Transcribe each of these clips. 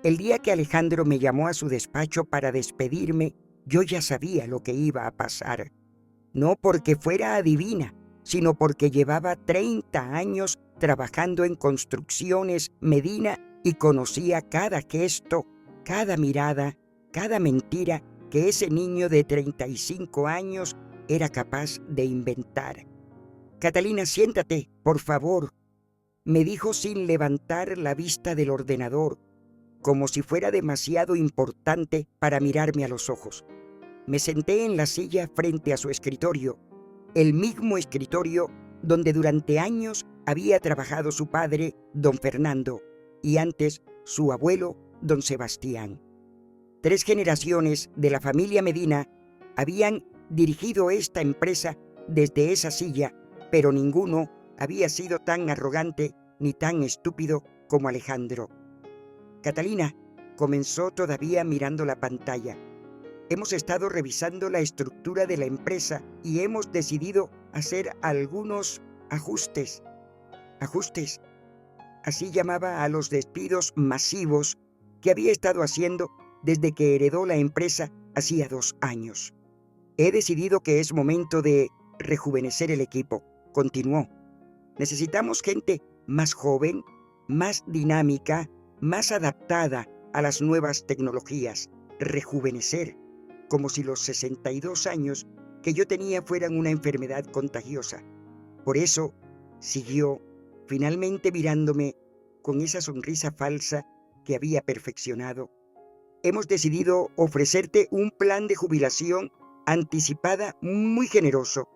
El día que Alejandro me llamó a su despacho para despedirme, yo ya sabía lo que iba a pasar. No porque fuera adivina, sino porque llevaba 30 años trabajando en construcciones Medina y conocía cada gesto, cada mirada, cada mentira que ese niño de 35 años era capaz de inventar. Catalina, siéntate, por favor, me dijo sin levantar la vista del ordenador, como si fuera demasiado importante para mirarme a los ojos. Me senté en la silla frente a su escritorio, el mismo escritorio donde durante años había trabajado su padre, don Fernando, y antes su abuelo, don Sebastián. 3 generaciones de la familia Medina habían dirigido esta empresa desde esa silla, pero ninguno había sido tan arrogante ni tan estúpido como Alejandro. Catalina, comenzó todavía mirando la pantalla. Hemos estado revisando la estructura de la empresa y hemos decidido hacer algunos ajustes. Ajustes. Así llamaba a los despidos masivos que había estado haciendo desde que heredó la empresa hacía 2 años. He decidido que es momento de rejuvenecer el equipo, continuó. Necesitamos gente más joven, más dinámica, más adaptada a las nuevas tecnologías. Rejuvenecer, como si los 62 años que yo tenía fueran una enfermedad contagiosa. Por eso, siguió, finalmente mirándome con esa sonrisa falsa que había perfeccionado. Hemos decidido ofrecerte un plan de jubilación anticipada muy generoso.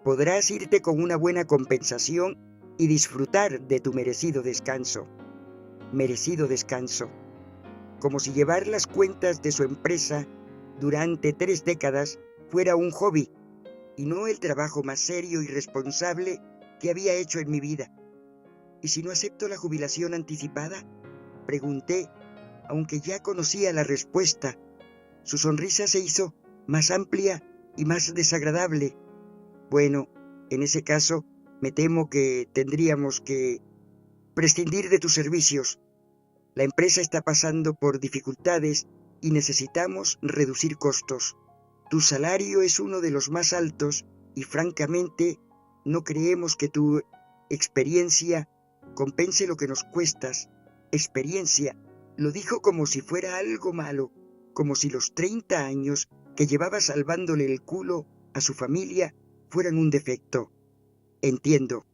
Podrás irte con una buena compensación y disfrutar de tu merecido descanso. Merecido descanso. Como si llevar las cuentas de su empresa durante 3 décadas fuera un hobby y no el trabajo más serio y responsable que había hecho en mi vida. ¿Y si no acepto la jubilación anticipada?, pregunté, aunque ya conocía la respuesta. Su sonrisa se hizo más amplia y más desagradable. Bueno, en ese caso, me temo que tendríamos que prescindir de tus servicios. La empresa está pasando por dificultades y necesitamos reducir costos. Tu salario es uno de los más altos y francamente no creemos que tu experiencia compense lo que nos cuestas. Experiencia, lo dijo como si fuera algo malo, como si los 30 años que llevaba salvándole el culo a su familia fueran un defecto. Entiendo,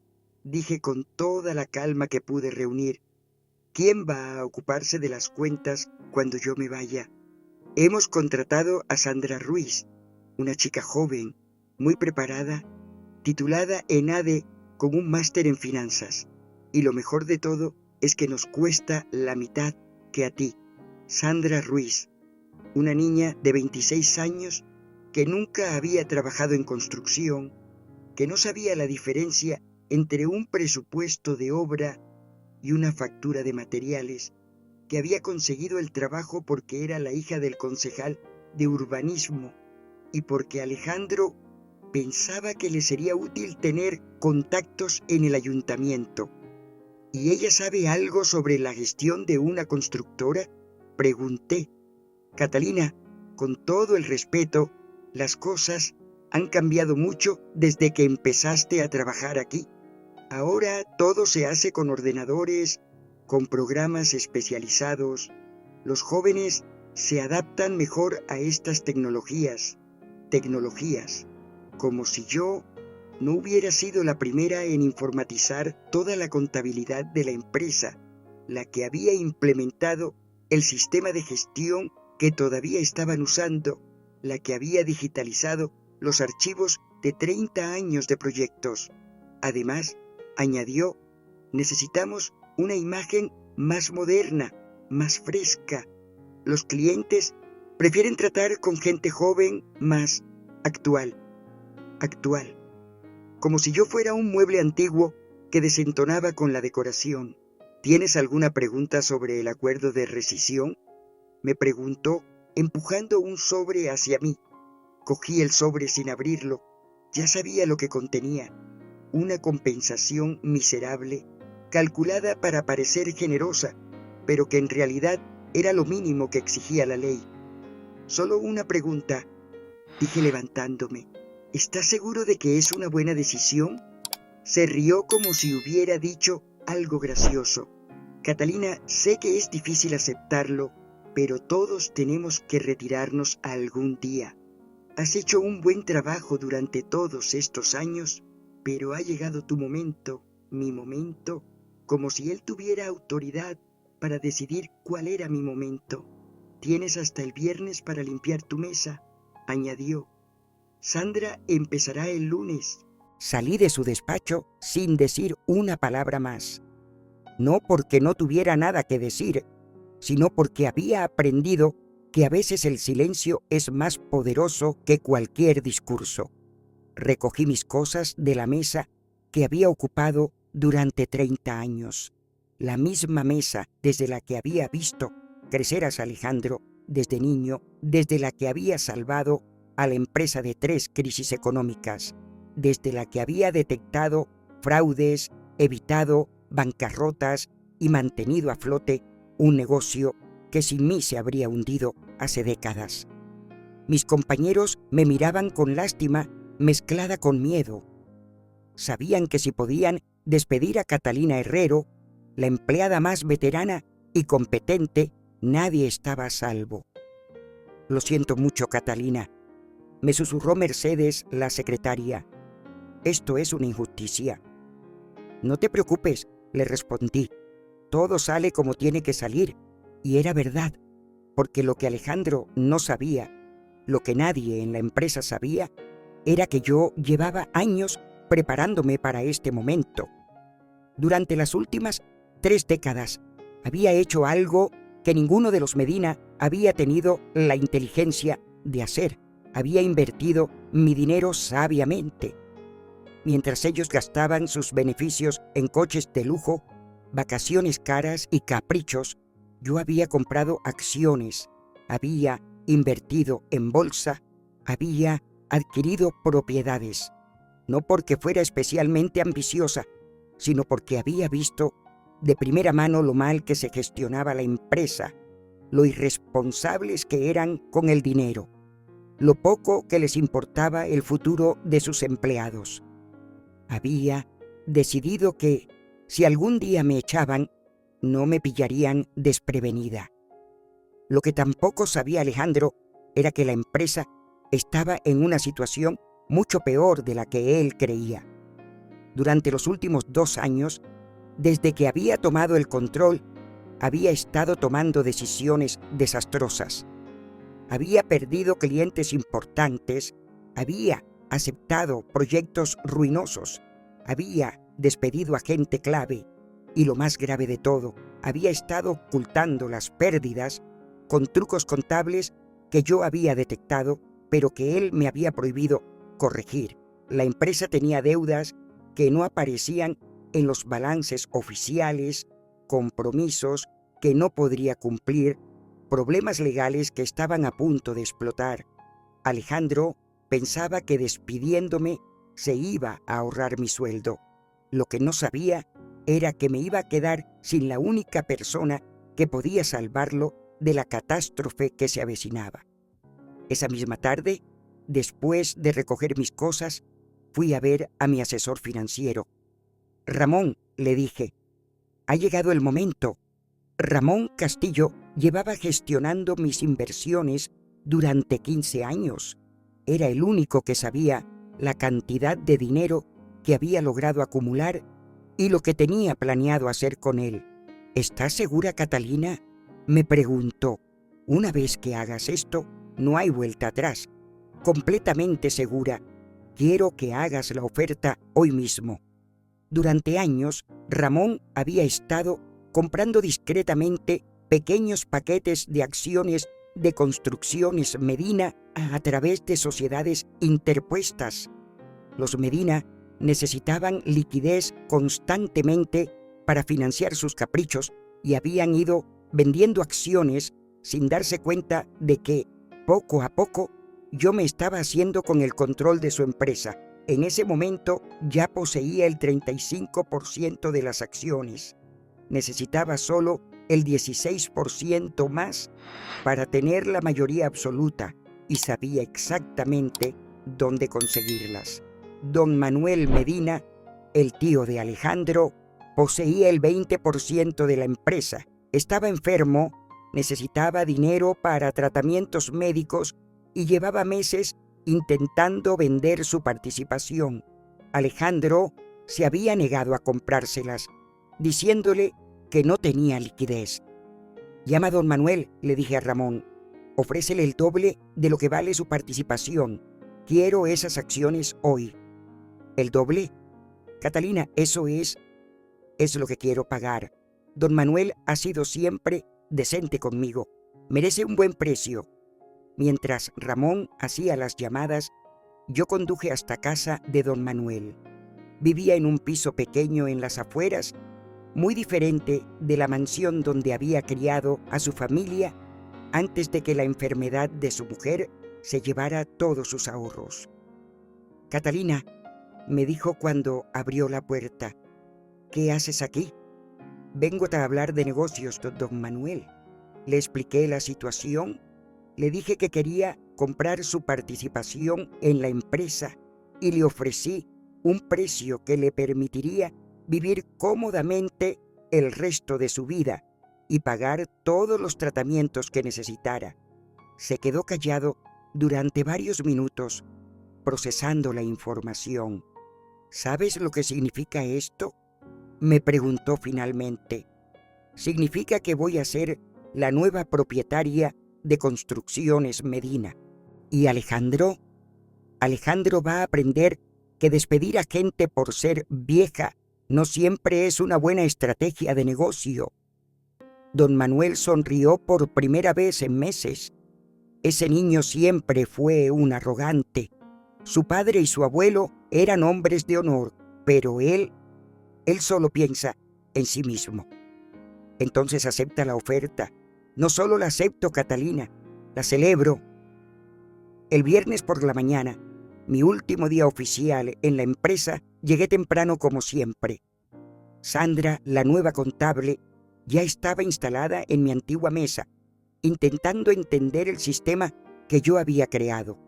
dije con toda la calma que pude reunir. ¿Quién va a ocuparse de las cuentas cuando yo me vaya? Hemos contratado a Sandra Ruiz, una chica joven, muy preparada, titulada en ADE con un máster en finanzas. Y lo mejor de todo es que nos cuesta la mitad que a ti. Sandra Ruiz, una niña de 26 años que nunca había trabajado en construcción, que no sabía la diferencia entre un presupuesto de obra y una factura de materiales, que había conseguido el trabajo porque era la hija del concejal de urbanismo y porque Alejandro pensaba que le sería útil tener contactos en el ayuntamiento. ¿Y ella sabe algo sobre la gestión de una constructora?, pregunté. Catalina, con todo el respeto, las cosas han cambiado mucho desde que empezaste a trabajar aquí. Ahora todo se hace con ordenadores, con programas especializados. Los jóvenes se adaptan mejor a estas tecnologías. Como si yo no hubiera sido la primera en informatizar toda la contabilidad de la empresa, la que había implementado el sistema de gestión que todavía estaban usando, la que había digitalizado los archivos de 30 años de proyectos. Además, añadió, necesitamos una imagen más moderna, más fresca. Los clientes prefieren tratar con gente joven, más actual. Como si yo fuera un mueble antiguo que desentonaba con la decoración. ¿Tienes alguna pregunta sobre el acuerdo de rescisión?, me preguntó, empujando un sobre hacia mí. Cogí el sobre sin abrirlo. Ya sabía lo que contenía. Una compensación miserable, calculada para parecer generosa, pero que en realidad Era lo mínimo que exigía la ley. Solo una pregunta, dije levantándome. ¿Estás seguro de que es una buena decisión? Se rió como si hubiera dicho algo gracioso. Catalina, sé que es difícil aceptarlo, pero todos tenemos que retirarnos algún día. Has hecho un buen trabajo durante todos estos años, pero ha llegado tu momento, mi momento, como si él tuviera autoridad para decidir cuál era mi momento. Tienes hasta el viernes para limpiar tu mesa, añadió. Sandra empezará el lunes. Salí de su despacho sin decir una palabra más. No porque no tuviera nada que decir, sino porque había aprendido que a veces el silencio es más poderoso que cualquier discurso. Recogí mis cosas de la mesa que había ocupado durante 30 años. La misma mesa desde la que había visto crecer a Alejandro desde niño, desde la que había salvado a la empresa de 3 crisis económicas, desde la que había detectado fraudes, evitado bancarrotas y mantenido a flote un negocio que sin mí se habría hundido hace décadas. Mis compañeros me miraban con lástima mezclada con miedo. Sabían que si podían despedir a Catalina Herrero, la empleada más veterana y competente, nadie estaba a salvo. Lo siento mucho, Catalina, me susurró Mercedes, la secretaria. Esto es una injusticia. No te preocupes, le respondí. Todo sale como tiene que salir. Y era verdad, porque lo que Alejandro no sabía, lo que nadie en la empresa sabía, era que yo llevaba años preparándome para este momento. Durante las últimas 3 décadas había hecho algo que ninguno de los Medina había tenido la inteligencia de hacer. Había invertido mi dinero sabiamente. Mientras ellos gastaban sus beneficios en coches de lujo, vacaciones caras y caprichos, yo había comprado acciones, había invertido en bolsa, había adquirido propiedades, no porque fuera especialmente ambiciosa, sino porque había visto de primera mano lo mal que se gestionaba la empresa, lo irresponsables que eran con el dinero, lo poco que les importaba el futuro de sus empleados. Había decidido que, si algún día me echaban, no me pillarían desprevenida. Lo que tampoco sabía Alejandro era que la empresa estaba en una situación mucho peor de la que él creía. Durante los últimos 2 años, desde que había tomado el control, había estado tomando decisiones desastrosas. Había perdido clientes importantes, había aceptado proyectos ruinosos, había despedido a gente clave y, lo más grave de todo, había estado ocultando las pérdidas con trucos contables que yo había detectado, pero que él me había prohibido corregir. La empresa tenía deudas que no aparecían en los balances oficiales, compromisos que no podría cumplir, problemas legales que estaban a punto de explotar. Alejandro pensaba que despidiéndome se iba a ahorrar mi sueldo. Lo que no sabía era que me iba a quedar sin la única persona que podía salvarlo de la catástrofe que se avecinaba. Esa misma tarde, después de recoger mis cosas, fui a ver a mi asesor financiero. Ramón, le dije, ha llegado el momento. Ramón Castillo llevaba gestionando mis inversiones durante 15 años. Era el único que sabía la cantidad de dinero que había logrado acumular y lo que tenía planeado hacer con él. ¿Estás segura, Catalina?, me preguntó. Una vez que hagas esto, no hay vuelta atrás. Completamente segura. Quiero que hagas la oferta hoy mismo. Durante años, Ramón había estado comprando discretamente pequeños paquetes de acciones de Construcciones Medina a través de sociedades interpuestas. Los Medina necesitaban liquidez constantemente para financiar sus caprichos y habían ido vendiendo acciones sin darse cuenta de que, poco a poco, yo me estaba haciendo con el control de su empresa. En ese momento ya poseía el 35% de las acciones. Necesitaba solo el 16% más para tener la mayoría absoluta y sabía exactamente dónde conseguirlas. Don Manuel Medina, el tío de Alejandro, poseía el 20% de la empresa. Estaba enfermo, necesitaba dinero para tratamientos médicos y llevaba meses intentando vender su participación. Alejandro se había negado a comprárselas, diciéndole que no tenía liquidez. «Llama a don Manuel», le dije a Ramón. «Ofrécele el doble de lo que vale su participación. Quiero esas acciones hoy». «¿El doble? Catalina, eso es lo que quiero pagar. Don Manuel ha sido siempre decente conmigo. Merece un buen precio». Mientras Ramón hacía las llamadas, yo conduje hasta casa de don Manuel. Vivía en un piso pequeño en las afueras, muy diferente de la mansión donde había criado a su familia antes de que la enfermedad de su mujer se llevara todos sus ahorros. «Catalina», me dijo cuando abrió la puerta, «¿qué haces aquí?» «Vengo a hablar de negocios, don Manuel». Le expliqué la situación, le dije que quería comprar su participación en la empresa y le ofrecí un precio que le permitiría vivir cómodamente el resto de su vida y pagar todos los tratamientos que necesitara. Se quedó callado durante varios minutos, procesando la información. «¿Sabes lo que significa esto?», me preguntó finalmente. «Significa que voy a ser la nueva propietaria de Construcciones Medina. ¿Y Alejandro? Alejandro va a aprender que despedir a gente por ser vieja no siempre es una buena estrategia de negocio». Don Manuel sonrió por primera vez en meses. Ese niño siempre fue un arrogante. Su padre y su abuelo eran hombres de honor, pero él solo piensa en sí mismo. «Entonces acepta la oferta». «No solo la acepto, Catalina, la celebro». El viernes por la mañana, mi último día oficial en la empresa, llegué temprano como siempre. Sandra, la nueva contable, ya estaba instalada en mi antigua mesa, intentando entender el sistema que yo había creado.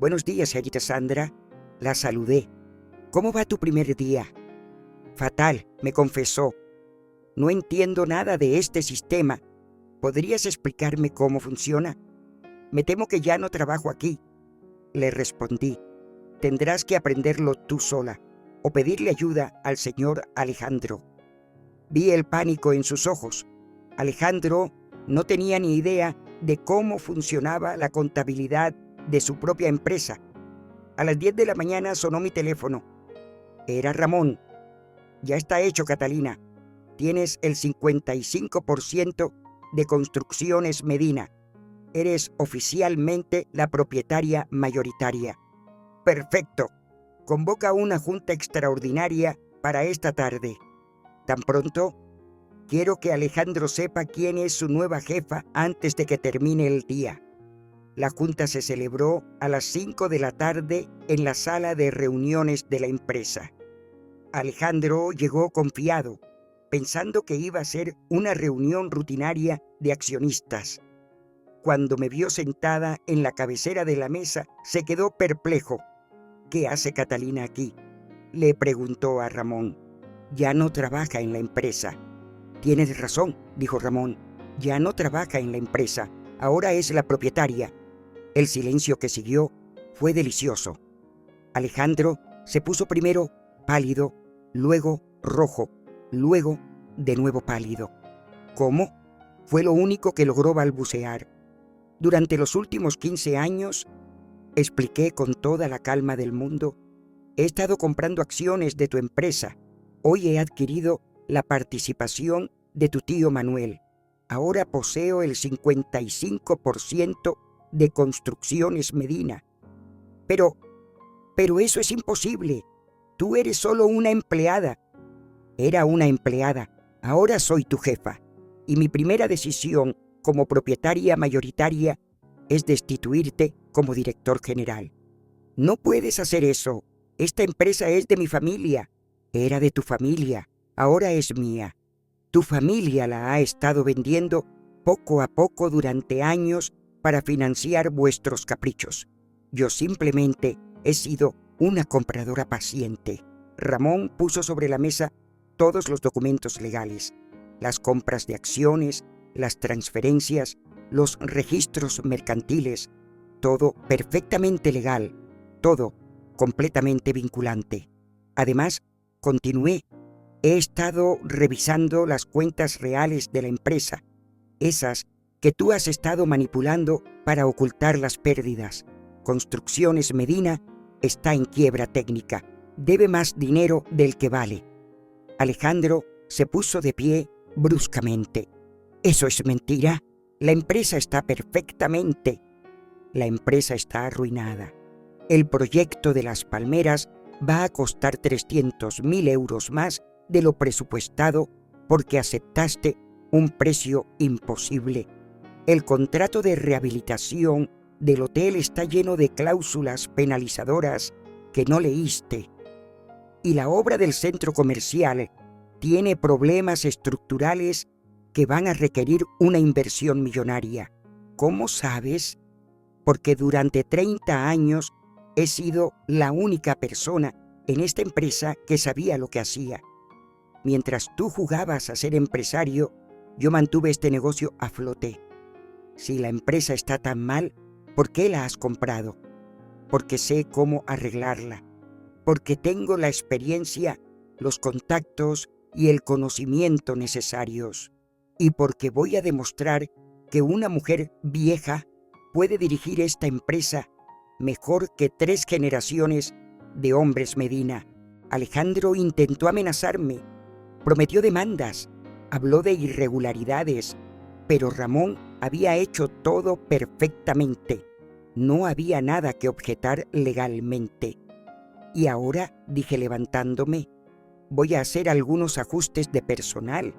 «Buenos días, señorita Sandra», la saludé. «¿Cómo va tu primer día?» «Fatal», me confesó. «No entiendo nada de este sistema. ¿Podrías explicarme cómo funciona?» «Me temo que ya no trabajo aquí», le respondí. «Tendrás que aprenderlo tú sola o pedirle ayuda al señor Alejandro». Vi el pánico en sus ojos. Alejandro no tenía ni idea de cómo funcionaba la contabilidad de su propia empresa. A las 10 de la mañana sonó mi teléfono. Era Ramón. «Ya está hecho, Catalina. Tienes el 55% de Construcciones Medina. Eres oficialmente la propietaria mayoritaria». «Perfecto. Convoca una junta extraordinaria para esta tarde». «¿Tan pronto?» «Quiero que Alejandro sepa quién es su nueva jefa antes de que termine el día». La junta se celebró a las 5 de la tarde en la sala de reuniones de la empresa. Alejandro llegó confiado, pensando que iba a ser una reunión rutinaria de accionistas. Cuando me vio sentada en la cabecera de la mesa, se quedó perplejo. «¿Qué hace Catalina aquí?», le preguntó a Ramón. «Ya no trabaja en la empresa». «Tienes razón», dijo Ramón. «Ya no trabaja en la empresa. Ahora es la propietaria». El silencio que siguió fue delicioso. Alejandro se puso primero pálido, luego rojo, luego de nuevo pálido. «¿Cómo?», fue lo único que logró balbucear. «Durante los últimos 15 años», expliqué con toda la calma del mundo, «he estado comprando acciones de tu empresa. Hoy he adquirido la participación de tu tío Manuel. Ahora poseo el 55% de Construcciones Medina». Pero eso es imposible. Tú eres solo una empleada». «Era una empleada. Ahora soy tu jefa. Y mi primera decisión como propietaria mayoritaria es destituirte como director general». «No puedes hacer eso. Esta empresa es de mi familia». «Era de tu familia. Ahora es mía. Tu familia la ha estado vendiendo poco a poco durante años para financiar vuestros caprichos. Yo simplemente he sido una compradora paciente. Ramón puso sobre la mesa todos los documentos legales, las compras de acciones, las transferencias, los registros mercantiles, todo perfectamente legal, todo completamente vinculante. Además, continué, he estado revisando las cuentas reales de la empresa, esas que tú has estado manipulando para ocultar las pérdidas. Construcciones Medina está en quiebra técnica, debe más dinero del que vale. Alejandro se puso de pie bruscamente. Eso es mentira. La empresa está perfectamente. La empresa está arruinada. El proyecto de las palmeras va a costar 300.000 euros más de lo presupuestado porque aceptaste un precio imposible. El contrato de rehabilitación del hotel está lleno de cláusulas penalizadoras que no leíste. Y la obra del centro comercial tiene problemas estructurales que van a requerir una inversión millonaria. ¿Cómo sabes? Porque durante 30 años he sido la única persona en esta empresa que sabía lo que hacía. Mientras tú jugabas a ser empresario, yo mantuve este negocio a flote. Si la empresa está tan mal, ¿por qué la has comprado? Porque sé cómo arreglarla. Porque tengo la experiencia, los contactos y el conocimiento necesarios. Y porque voy a demostrar que una mujer vieja puede dirigir esta empresa mejor que 3 generaciones de hombres Medina. Alejandro intentó amenazarme, prometió demandas, habló de irregularidades, pero Ramón había hecho todo perfectamente. No había nada que objetar legalmente. Y ahora, dije levantándome, voy a hacer algunos ajustes de personal.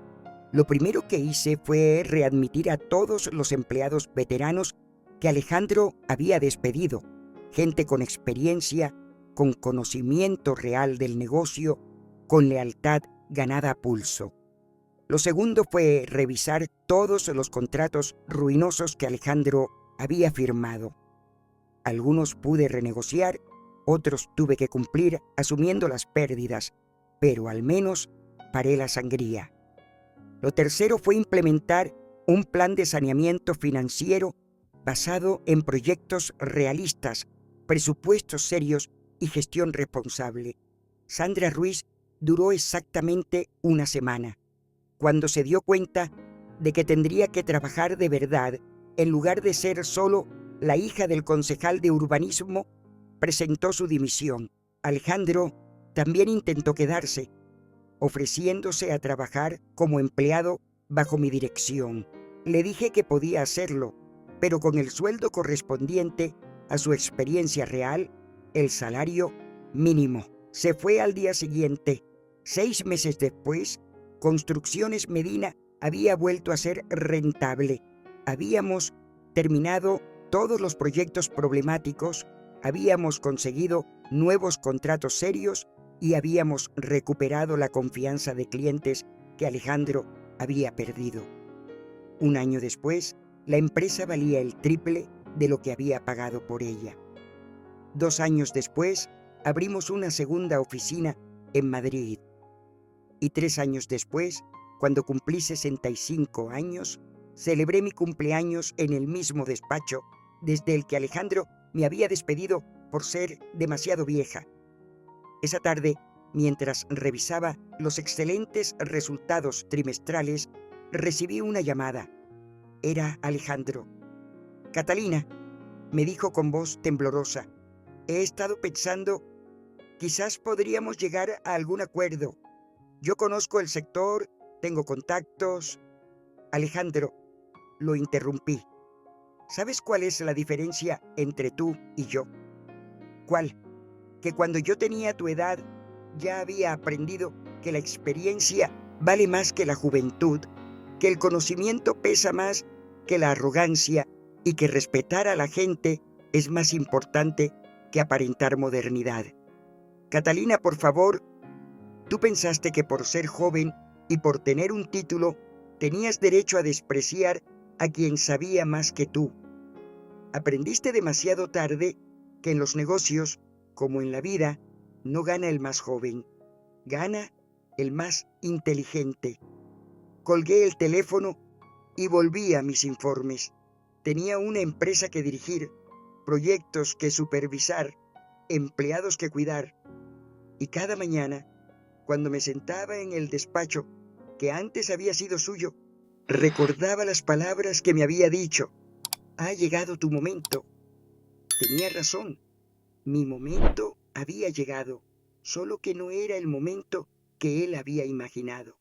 Lo primero que hice fue readmitir a todos los empleados veteranos que Alejandro había despedido, gente con experiencia, con conocimiento real del negocio, con lealtad ganada a pulso. Lo segundo fue revisar todos los contratos ruinosos que Alejandro había firmado. Algunos pude renegociar, otros tuve que cumplir asumiendo las pérdidas, pero al menos paré la sangría. Lo tercero fue implementar un plan de saneamiento financiero basado en proyectos realistas, presupuestos serios y gestión responsable. Sandra Ruiz duró exactamente una semana. Cuando se dio cuenta de que tendría que trabajar de verdad, en lugar de ser solo la hija del concejal de urbanismo, presentó su dimisión. Alejandro también intentó quedarse, ofreciéndose a trabajar como empleado bajo mi dirección. Le dije que podía hacerlo, pero con el sueldo correspondiente a su experiencia real, el salario mínimo. Se fue al día siguiente. 6 meses después, Construcciones Medina había vuelto a ser rentable. Habíamos terminado todos los proyectos problemáticos, habíamos conseguido nuevos contratos serios y habíamos recuperado la confianza de clientes que Alejandro había perdido. Un año después, la empresa valía el triple de lo que había pagado por ella. 2 años después, abrimos una segunda oficina en Madrid. Y 3 años después, cuando cumplí 65 años, celebré mi cumpleaños en el mismo despacho desde el que Alejandro me había despedido por ser demasiado vieja. Esa tarde, mientras revisaba los excelentes resultados trimestrales, recibí una llamada. Era Alejandro. «Catalina», me dijo con voz temblorosa, «he estado pensando, quizás podríamos llegar a algún acuerdo. Yo conozco el sector, tengo contactos». «Alejandro», lo interrumpí, «¿sabes cuál es la diferencia entre tú y yo?» «¿Cuál?» «Que cuando yo tenía tu edad, ya había aprendido que la experiencia vale más que la juventud, que el conocimiento pesa más que la arrogancia y que respetar a la gente es más importante que aparentar modernidad. Catalina, por favor, ¿tú pensaste que por ser joven y por tener un título tenías derecho a despreciar a quien sabía más que tú. Aprendiste demasiado tarde que en los negocios, como en la vida, no gana el más joven, gana el más inteligente. Colgué el teléfono y volví a mis informes. Tenía una empresa que dirigir, proyectos que supervisar, empleados que cuidar. Y cada mañana, cuando me sentaba en el despacho que antes había sido suyo, recordaba las palabras que me había dicho. Ha llegado tu momento. Tenía razón. Mi momento había llegado, solo que no era el momento que él había imaginado.